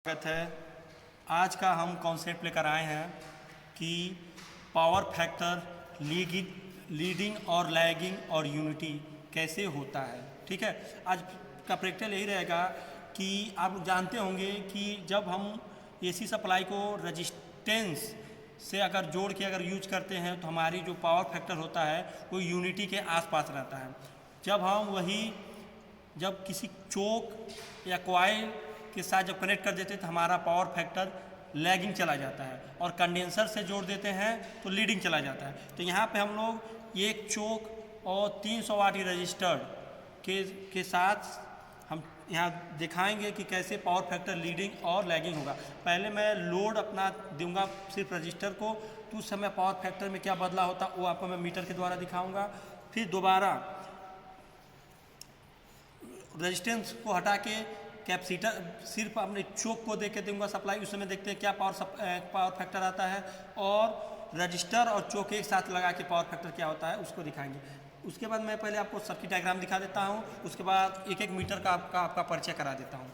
स्वागत है। आज का हम कॉन्सेप्ट लेकर आए हैं कि पावर फैक्टर लीडिंग और लैगिंग और यूनिटी कैसे होता है। ठीक है, आज का प्रैक्टिकल यही रहेगा कि आप लोग जानते होंगे कि जब हम एसी सप्लाई को रजिस्टेंस से अगर जोड़ के अगर यूज करते हैं तो हमारी जो पावर फैक्टर होता है वो यूनिटी के आसपास रहता है। जब किसी चोक या कॉइल के साथ जब कनेक्ट कर देते हैं तो हमारा पावर फैक्टर लैगिंग चला जाता है, और कंडेंसर से जोड़ देते हैं तो लीडिंग चला जाता है। तो यहाँ पे हम लोग एक चोक और 300 वाट रजिस्टर्ड के साथ हम यहाँ दिखाएंगे कि कैसे पावर फैक्टर लीडिंग और लैगिंग होगा। पहले मैं लोड अपना दूंगा सिर्फ रजिस्टर को, तो उस समय पावर फैक्टर में क्या बदलाव होता वो आपको मैं मीटर के द्वारा दिखाऊंगा। फिर दोबारा रेजिस्टेंस को हटा के कैपेसिटर सिर्फ अपने चोक को देके दूंगा सप्लाई, उस समय देखते हैं क्या पावर फैक्टर आता है, और रजिस्टर और चोक एक साथ लगा के पावर फैक्टर क्या होता है उसको दिखाएंगे। उसके बाद मैं पहले आपको सर्किट डायग्राम दिखा देता हूँ, उसके बाद एक एक मीटर का आपका परिचय करा देता हूँ।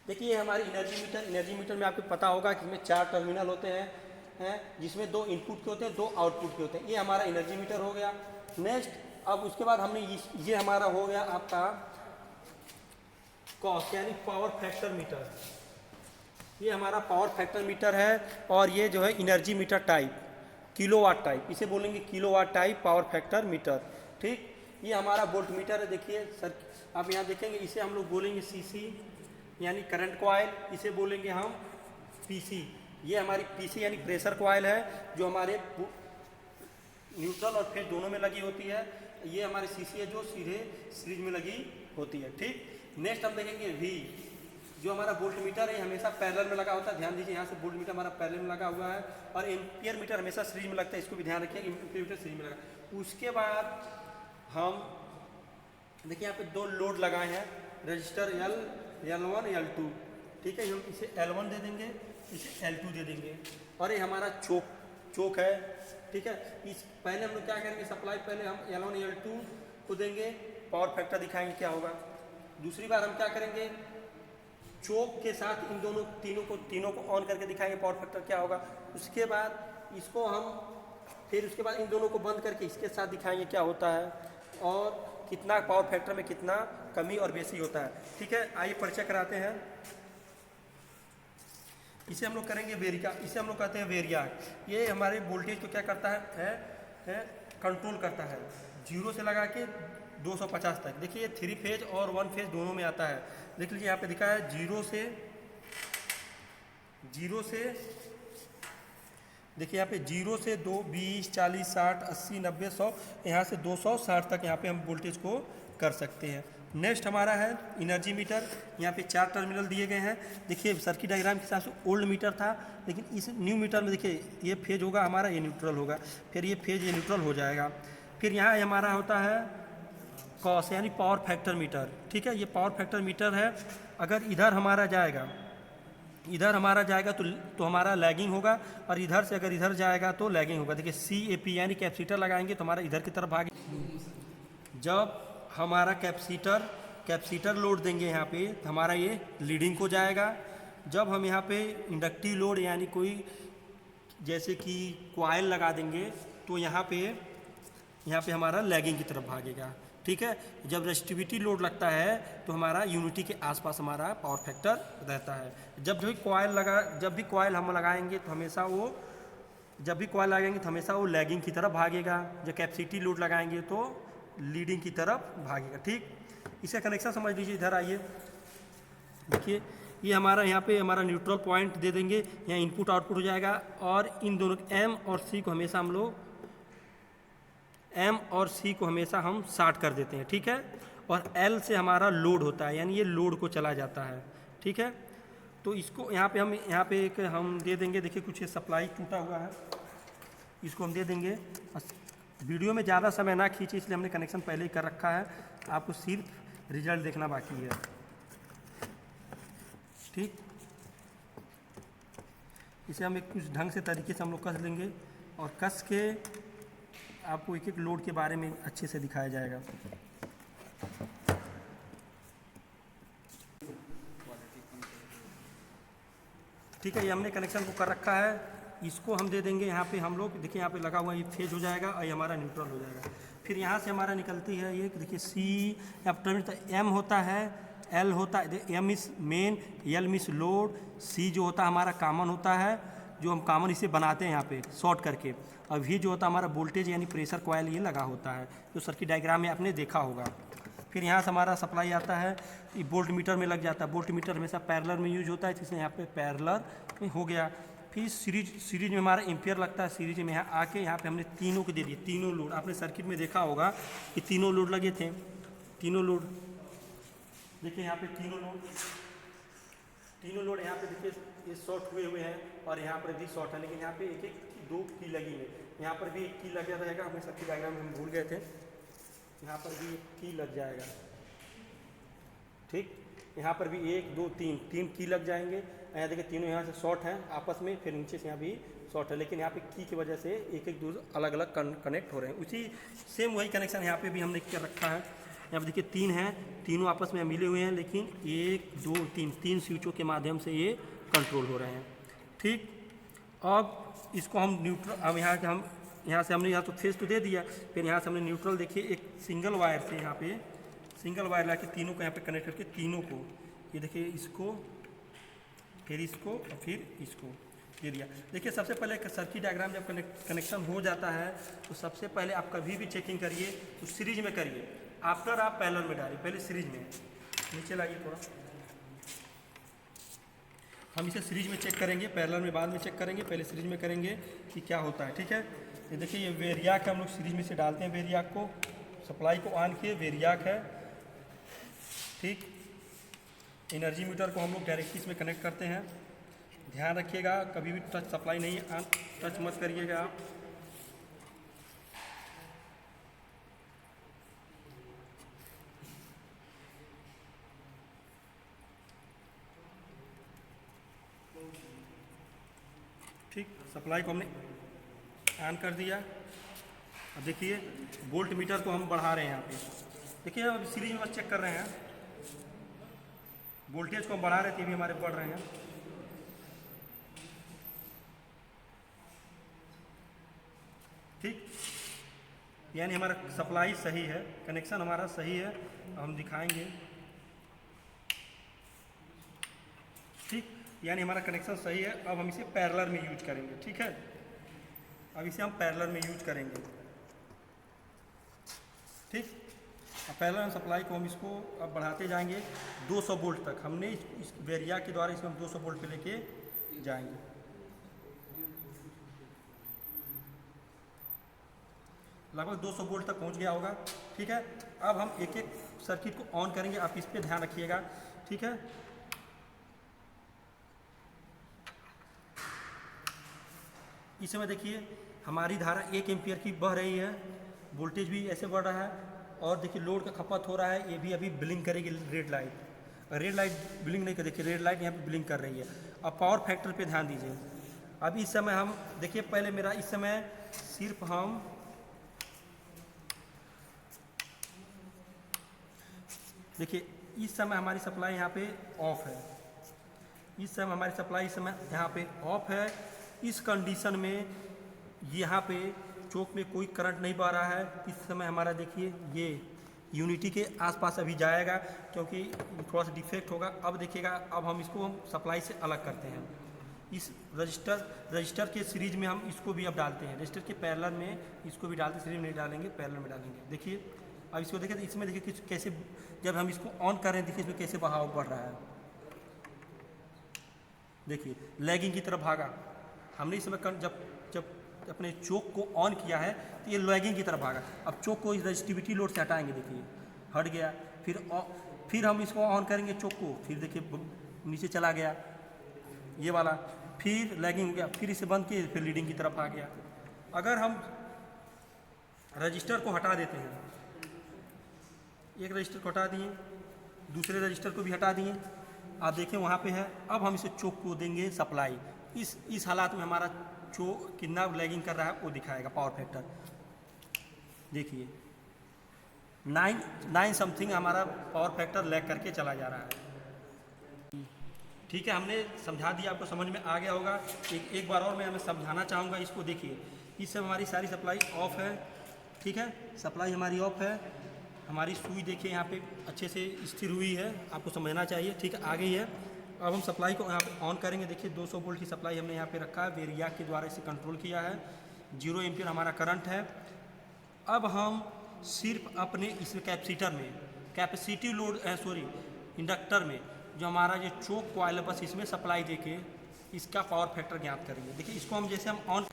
देखिए ये हमारी एनर्जी मीटर में आपको पता होगा कि इसमें 4 टर्मिनल होते हैं जिसमें 2 इनपुट के होते हैं, 2 आउटपुट के होते हैं। ये हमारा एनर्जी मीटर हो गया। नेक्स्ट अब उसके बाद हमने ये हमारा हो गया आपका कॉस्ट यानी पावर फैक्टर मीटर। ये हमारा पावर फैक्टर मीटर है, और ये जो है energy meter type kilowatt type, इसे बोलेंगे kilowatt type power factor metre. ठीक, ये हमारा वोल्ट मीटर है। देखिए सर आप यहाँ देखेंगे, इसे हम लोग बोलेंगे सीसी यानी करंट कॉइल, इसे बोलेंगे हम पीसी। ये हमारी पीसी यानी प्रेशर कॉइल है जो हमारे न्यूट्रल और फेज दोनों में लगी होती है। ये हमारी सीसी है जो सीधे सीरीज में लगी होती है। ठीक, नेक्स्ट हम देखेंगे वी, जो हमारा वोल्ट मीटर है हमेशा पैरेलल में लगा होता है। ध्यान दीजिए यहाँ से वोल्ट मीटर हमारा पैरेलल में लगा हुआ है, और एम्पियर मीटर हमेशा सीरीज में लगता है, इसको भी ध्यान रखिए एम्पियर मीटर सीरीज में लगा। उसके बाद हम देखिए यहाँ पे 2 लोड लगाए हैं, रजिस्टर L1 L2। ठीक है, हम इसे L1 दे देंगे, इसे L2 दे देंगे, और ये हमारा चोक है। ठीक है, इस पहले हम लोग क्या करेंगे, सप्लाई पहले हम L1 L2 को देंगे, पावर फैक्टर दिखाएंगे क्या होगा। दूसरी बार हम क्या करेंगे, चोक के साथ इन तीनों को ऑन करके दिखाएंगे पावर फैक्टर क्या होगा। उसके बाद इसको हम फिर उसके बाद इन दोनों को बंद करके इसके साथ दिखाएंगे क्या होता है, और कितना पावर फैक्टर में कितना कमी और बेसी होता है। ठीक है, आइए परिचय कराते हैं। इसे हम लोग करेंगे वेरिया, इसे हम लोग कहते हैं वेरिया। ये हमारे वोल्टेज को क्या करता है कंट्रोल करता है, 0 से लगा के 250 तक। देखिए ये 3 फेज और 1 फेज दोनों में आता है। देख लीजिए यहाँ पे दिखा है 0 से देखिए यहाँ पे 0 से 2, 20, 40, 60, 80, 90, 100, यहाँ से 260 तक यहाँ पे हम वोल्टेज को कर सकते हैं। नेक्स्ट हमारा है एनर्जी मीटर। यहाँ पे 4 टर्मिनल दिए गए हैं। देखिए सर्किट डायग्राम के हिसाब से ओल्ड मीटर था, लेकिन इस न्यू मीटर में देखिए ये फेज होगा हमारा, ये न्यूट्रल होगा, फिर ये फेज ये न्यूट्रल हो जाएगा। फिर यहाँ हमारा होता है कॉस यानी पावर फैक्टर मीटर। ठीक है, ये पावर फैक्टर मीटर है। अगर इधर हमारा जाएगा तो हमारा लैगिंग होगा, और इधर से अगर इधर जाएगा तो लैगिंग होगा। देखिए CAP यानी कैपेसिटर लगाएंगे तो हमारा इधर की तरफ भागे। जब हमारा कैपेसिटर लोड देंगे यहाँ पे तो हमारा ये लीडिंग को जाएगा। जब हम यहाँ पे इंडक्टिव लोड यानी कोई जैसे कि कॉइल लगा देंगे तो यहाँ पे हमारा लैगिंग की तरफ भागेगा। ठीक है, जब रेजिस्टिविटी लोड लगता है तो हमारा यूनिटी के आसपास हमारा पावर फैक्टर रहता है। जब भी कॉइल हम लगाएंगे तो हमेशा वो लैगिंग की तरफ भागेगा। जब कैपेसिटी लोड लगाएंगे तो लीडिंग की तरफ भागेगा। ठीक, इसे कनेक्शन समझ लीजिए। इधर आइए, देखिए ये हमारा यहाँ पे हमारा न्यूट्रल पॉइंट दे देंगे, यहाँ इनपुट आउटपुट हो जाएगा, और इन दोनों M और C को हमेशा हम शार्ट कर देते हैं। ठीक है, और L से हमारा लोड होता है यानी ये लोड को चला जाता है। ठीक है, तो इसको यहाँ पे एक हम दे देंगे। देखिए कुछ ये सप्लाई टूटा हुआ है, इसको हम दे देंगे। वीडियो में ज़्यादा समय ना खींचे इसलिए हमने कनेक्शन पहले ही कर रखा है, आपको सिर्फ रिजल्ट देखना बाकी है। ठीक, इसे हम एक कुछ ढंग से तरीके से हम लोग कस लेंगे, और कस के आपको एक एक लोड के बारे में अच्छे से दिखाया जाएगा। ठीक है, ये हमने कनेक्शन को कर रखा है। इसको हम दे देंगे यहाँ पे, हम लोग देखिए यहाँ पे लगा हुआ है, ये फेज हो जाएगा और ये हमारा न्यूट्रल हो जाएगा। फिर यहाँ से हमारा निकलती है ये देखिए सी, एम होता है, एल होता है, एम इस मेन, एल मिस लोड, सी जो होता है हमारा कॉमन होता है, जो हम कॉमन इसे बनाते हैं यहाँ पे शॉर्ट करके। और वी जो होता है हमारा वोल्टेज यानी प्रेशर कॉइल ये लगा होता है, जो सर्किट डायग्राम में आपने देखा होगा। फिर यहाँ से हमारा सप्लाई आता है, ये वोल्ट मीटर में लग जाता है। वोल्ट मीटर हमेशा पैरेलल में यूज होता है, इसलिए यहाँ पे पैरेलल में हो गया। फिर सीरीज में हमारा एम्पियर लगता है। सीरीज में यहाँ आके यहाँ पे हमने तीनों को दे दिए, तीनों लोड। आपने सर्किट में देखा होगा कि तीनों लोड लगे थे, तीनों लोड देखिए यहाँ पे तीनों लोड यहाँ पे देखिए ये शॉर्ट हुए हैं और यहाँ पर भी शॉर्ट है, लेकिन यहाँ पे एक दो की लगी है। यहाँ पर भी एक की लगा रहेगा, अपने सर्किट डायग्राम में हम भूल गए थे, यहाँ पर भी एक की लग जाएगा। ठीक, यहाँ पर भी 1 2 3 की लग जाएंगे। यहाँ देखिए तीनों यहाँ से शॉर्ट हैं आपस में, फिर नीचे से यहाँ भी शॉर्ट है, लेकिन यहाँ पे की की वजह से एक दूर अलग अलग कनेक्ट हो रहे हैं। उसी सेम वही कनेक्शन यहाँ पे भी हमने कर रखा है। यहाँ पे देखिए 3 हैं, तीनों आपस में मिले हुए हैं, लेकिन 1 2 3 स्विचों के माध्यम से ये कंट्रोल हो रहे हैं। ठीक, अब इसको हम न्यूट्रल, अब यहाँ से हमने यहाँ तो फेस तो दे दिया, फिर यहाँ से हमने न्यूट्रल देखिए एक सिंगल वायर से यहाँ पे सिंगल वायर ला के तीनों को यहाँ पे कनेक्ट करके तीनों को, ये देखिए इसको, फिर इसको और फिर इसको दे दिया। देखिए सबसे पहले सर्किट डायग्राम जब कनेक्शन हो जाता है तो सबसे पहले आप कभी भी चेकिंग करिए तो सीरीज में करिए, आफ्टर आप पैरेलल में डालिए। पहले सीरीज में, नीचे लाइए थोड़ा, हम इसे सीरीज में चेक करेंगे, पैरेलल में बाद में चेक करेंगे, पहले सीरीज में करेंगे कि क्या होता है। ठीक है, ये देखिए ये वेरियाक है, हम लोग सीरीज में से डालते हैं वेरियाक को, सप्लाई को ऑन किए, वेरियाक है। ठीक, एनर्जी मीटर को हम लोग डायरेक्टली इसमें कनेक्ट करते हैं। ध्यान रखिएगा कभी भी टच सप्लाई नहीं टच मत करिएगा आप। ठीक, सप्लाई को हमने ऑन कर दिया। अब देखिए वोल्ट मीटर को हम बढ़ा रहे हैं यहाँ पे, देखिए अब सीरीज में बस चेक कर रहे हैं, वोल्टेज को हम बढ़ा रहे थे, भी हमारे बढ़ रहे हैं। ठीक, यानी हमारा सप्लाई सही है, कनेक्शन हमारा सही है, हम दिखाएंगे। ठीक, यानी हमारा कनेक्शन सही है। अब हम इसे पैरेलल में यूज करेंगे। ठीक है, अब इसे हम पैरेलल में यूज करेंगे। ठीक, अब पैरेलल सप्लाई को हम इसको अब बढ़ाते जाएंगे 200 वोल्ट तक। हमने इस वेरिया के द्वारा इसको हम 200 वोल्ट पे लेके जाएंगे। लगभग 200 वोल्ट तक पहुंच गया होगा। ठीक है, अब हम एक एक सर्किट को ऑन करेंगे, आप इस पे ध्यान रखिएगा। ठीक है, इस समय देखिए हमारी धारा 1 एम्पियर की बह रही है, वोल्टेज भी ऐसे बढ़ रहा है, और देखिए लोड का खपत हो रहा है, ये भी अभी ब्लिंक करेगी red light. Red light blink नहीं कर, देखिए रेड लाइट यहाँ पे ब्लिंक कर रही है। अब पावर फैक्टर पे ध्यान दीजिए। अब इस समय हम देखिए, पहले मेरा इस समय सिर्फ हम देखिए इस समय हमारी सप्लाई यहाँ पे ऑफ है, इस समय हमारी सप्लाई इस समय यहाँ पे ऑफ है। इस कंडीशन में यहाँ पे चौक में कोई करंट नहीं बह रहा है। इस समय हमारा देखिए ये यूनिटी के आसपास अभी जाएगा, क्योंकि थोड़ा सा डिफेक्ट होगा। अब देखिएगा, अब हम इसको हम सप्लाई से अलग करते हैं। इस रजिस्टर के सीरीज में हम इसको भी अब डालते हैं, रजिस्टर के पैरेलल में इसको भी डालते, सीरीज में नहीं डालेंगे, पैरेलल में डालेंगे। देखिए अब इसको देखिए, इसमें देखिए किस कैसे, जब हम इसको ऑन कर रहे हैं देखिए इसमें कैसे बहाव बढ़ रहा है। देखिए लैगिंग की तरफ भागा, हमने इस समय जब अपने चोक को ऑन किया है तो ये लैगिंग की तरफ भागा। अब चोक को इस रजिस्टिविटी लोड से हटाएंगे, देखिए हट गया। फिर हम इसको ऑन करेंगे चोक को, फिर देखिए नीचे चला गया ये वाला, फिर लैगिंग हो गया, फिर इसे बंद किए, फिर लीडिंग की तरफ आ गया। अगर हम रजिस्टर को हटा देते हैं, एक रजिस्टर को हटा दिए, दूसरे रजिस्टर को भी हटा दिए, आप देखें वहाँ पे है। अब हम इसे चोक को देंगे सप्लाई। इस हालात में हमारा चोक कितना लैगिंग कर रहा है वो दिखाएगा पावर फैक्टर। देखिए 9 समथिंग हमारा पावर फैक्टर लैग करके चला जा रहा है। ठीक है, हमने समझा दिया, आपको समझ में आ गया होगा। एक बार और मैं हमें समझाना चाहूँगा इसको। देखिए, इस समय हमारी सारी सप्लाई ऑफ है, ठीक है, सप्लाई हमारी ऑफ है। हमारी सुई देखिए यहाँ पे अच्छे से स्थिर हुई है, आपको समझना चाहिए, ठीक है, आ गई है। अब हम सप्लाई को यहाँ पे ऑन करेंगे। देखिए 200 वोल्ट की सप्लाई हमने यहाँ पे रखा है, वेरियाक के द्वारा इसे कंट्रोल किया है। 0 एम्पीयर हमारा करंट है। अब हम सिर्फ अपने इस कैपेसिटर में, कैपेसिटिव लोड इंडक्टर में जो हमारा ये चोक कॉइल है, बस इसमें सप्लाई देके इसका पावर फैक्टर ज्ञात करेंगे। देखिए इसको हम जैसे हम ऑन,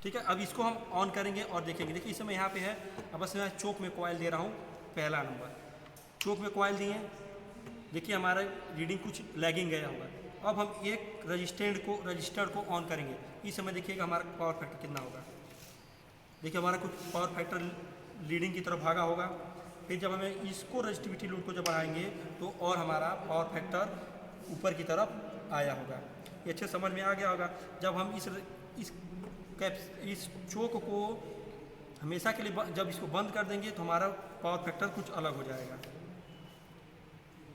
ठीक है, अब इसको हम ऑन करेंगे और देखेंगे। देखिए इस समय यहाँ पे है, अब बस मैं चोक में कॉइल दे रहा हूँ, पहला नंबर चोक में कॉइल दिए। देखिए हमारा रीडिंग कुछ लैगिंग गया होगा। अब हम एक रजिस्टर को ऑन करेंगे। इस समय देखिएगा हमारा पावर फैक्टर कितना होगा। देखिए हमारा कुछ पावर फैक्टर लीडिंग की तरफ भागा होगा। फिर जब हमें इसको रजिस्टिविटी लोड को जब बढ़ाएंगे तो और हमारा पावर फैक्टर ऊपर की तरफ आया होगा। ये अच्छे समझ में आ गया होगा। जब हम इस चोक को हमेशा के लिए जब इसको बंद कर देंगे तो हमारा पावर फैक्टर कुछ अलग हो जाएगा।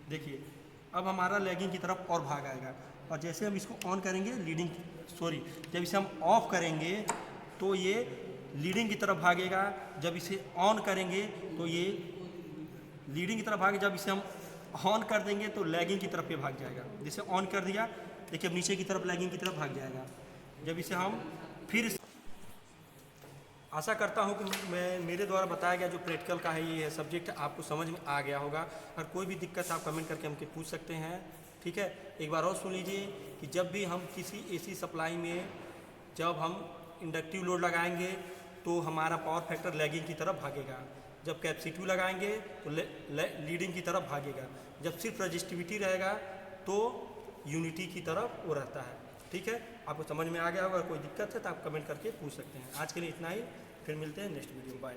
देखिए अब हमारा लैगिंग की तरफ और भाग आएगा, और जैसे हम इसको ऑन करेंगे जब इसे हम ऑफ करेंगे तो ये लीडिंग की तरफ भागेगा। जब इसे ऑन करेंगे तो ये लीडिंग की तरफ भागे। जब इसे हम ऑन कर देंगे तो लैगिंग की तरफ ये भाग जाएगा। जैसे ऑन कर दिया, देखिए अब नीचे की तरफ लैगिंग की तरफ भाग जाएगा। जब इसे हम फिर, आशा करता हूँ कि मेरे द्वारा बताया गया जो प्रैक्टिकल का है ये सब्जेक्ट आपको समझ में आ गया होगा। और कोई भी दिक्कत आप कमेंट करके हमसे पूछ सकते हैं, ठीक है। एक बार और सुन लीजिए कि जब भी हम किसी एसी सप्लाई में जब हम इंडक्टिव लोड लगाएंगे तो हमारा पावर फैक्टर लैगिंग की तरफ भागेगा। जब कैपेसिटिव लगाएंगे तो लीडिंग की तरफ भागेगा। जब सिर्फ रजिस्टिविटी रहेगा तो यूनिटी की तरफ वो रहता है, ठीक है। आपको समझ में आ गया होगा। कोई दिक्कत है तो आप कमेंट करके पूछ सकते हैं। आज के लिए इतना ही, फिर मिलते हैं नेक्स्ट वीडियो, बाय।